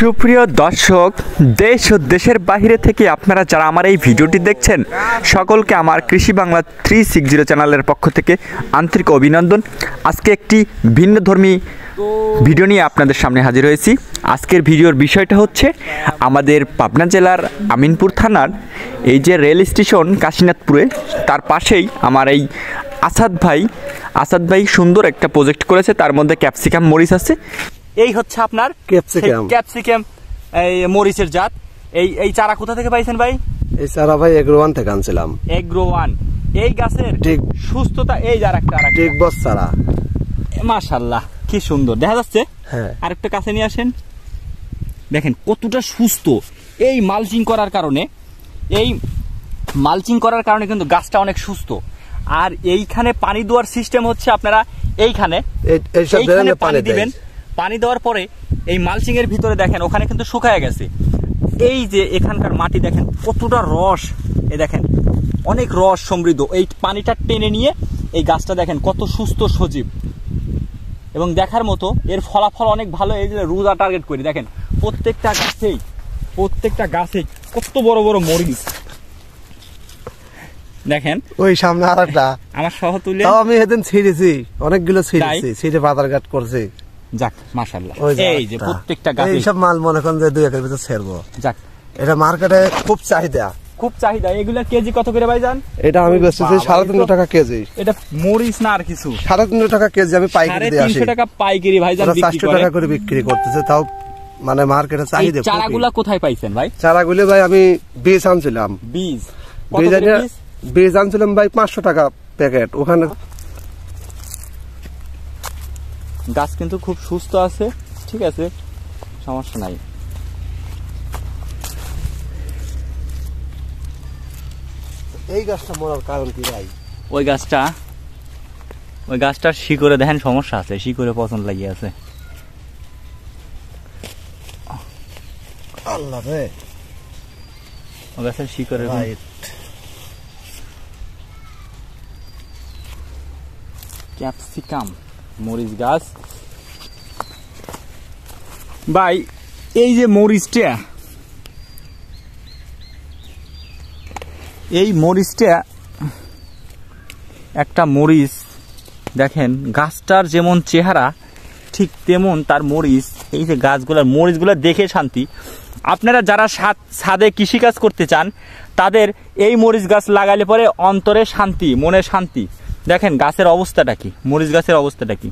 সুপ্রিয় দর্শক, দেশ ও দেশের বাইরে থেকে আপনারা যারা আমার এই ভিডিওটি দেখছেন সকলকে আমার কৃষি বাংলা 360 চ্যানেলের পক্ষ থেকে আন্তরিক অভিনন্দন। আজকে একটি ভিন্নধর্মী ভিডিও নিয়ে আপনাদের সামনে হাজির হয়েছি। আজকের ভিডিওর বিষয়টা হচ্ছে আমাদের পাবনা জেলার আমিনপুর থানার এই যে রেল স্টেশন কাশীনাথপুরে, তার পাশেই আমার এই আসাদ ভাই সুন্দর একটা প্রজেক্ট করেছে। তার মধ্যে ক্যাপসিকাম মরিচ আছে। এই হচ্ছে আপনার ক্যাপসিকাম এই মরিচের জাত। এই চারা কোথা থেকে পাইছেন ভাই? এই চারা ভাই এগ্রোওয়ান থেকে আনছিলাম। এগ্রোওয়ান। এই গাছের ঠিক সুস্থতা এই যার একটা ঠিক বস চারা, মাশাআল্লাহ কি সুন্দর দেখা যাচ্ছে। হ্যাঁ, আরেকটা কাছে নিয়ে আসেন, দেখেন কতটা সুস্থ। এই মালচিং করার কারণে কিন্তু গাছটা অনেক সুস্থ। আর এইখানে পানি দেওয়ার সিস্টেম হচ্ছে আপনারা এইখানে পানি দিবেন। পানি দেওয়ার পরে এই মালচিং এর ভিতরে দেখেন ওখানে কিন্তু শুকায় গেছে। এই যে এখানকার মাটি দেখেন কতটা রস, এই দেখেন অনেক রস সমৃদ্ধ। এই পানিটা টেনে নিয়ে এই গাছটা দেখেন কত সুস্থ সজীব এবং দেখার মতো। এর ফলাফল অনেক ভালো। এই যে রোজা টার্গেট করি দেখেন প্রত্যেকটা গাছেই কত বড় বড় মরিচ দেখেন। ওই সামনে আরেকটা আমার সহ তুলে আমি সেদিন ছিঁড়েছি, অনেকগুলো ছিঁড়ে বাজার ঘাট করছি। যাক মাশাআল্লাহ। এই যে প্রত্যেকটা গাছ এইসব মাল মনে করেন যে 2 একের ভিতর ছেড়বো। যাক, এটা মার্কেটে খুব চাহিদা। এগুলা কেজি কত করে ভাইজান? এটা আমি বেচতেছি 3.5 টাকা কেজি। এটা মরিচ না আর কিছু? 3.5 টাকা কেজি আমি পাইকারি দিয়ে আসি। 350 টাকা পাইকারি ভাইজান বিক্রি করে। 400 টাকা করে বিক্রি করতেছে, তাও মানে মার্কেটে চাহিদা। এই চারাগুলা কোথায় পাইছেন ভাই? চারাগুলো ভাই আমি বীজ আনছিলাম। বীজ আনছিলাম ভাই 500 টাকা প্যাকেট। ওখানে গাছ কিন্তু খুব সুস্থ আছে, ঠিক আছে, সমস্যা নাই। এই গাছটা মরার কারণ কি ভাই? ওই গাছটার শিকড়ে দেখেন সমস্যা আছে, শিকড়ে পছন্দ লাগিয়ে আছে। আল্লাহ রে, ওই গাছের শিকড়ে ক্যাপসিকাম মরিচ গাছ। ভাই এই যে মরিচটা, একটা মরিচ দেখেন, গাছটার যেমন চেহারা ঠিক তেমন তার মরিচ। এই যে মরিচগুলো দেখে শান্তি। আপনারা যারা ছাদে কৃষিকাজ করতে চান তাদের এই মরিচ গাছ লাগালে পরে অন্তরে শান্তি, মনে শান্তি। দেখেন গাছের অবস্থাটা কি, মরিচ গাছের অবস্থাটা কি।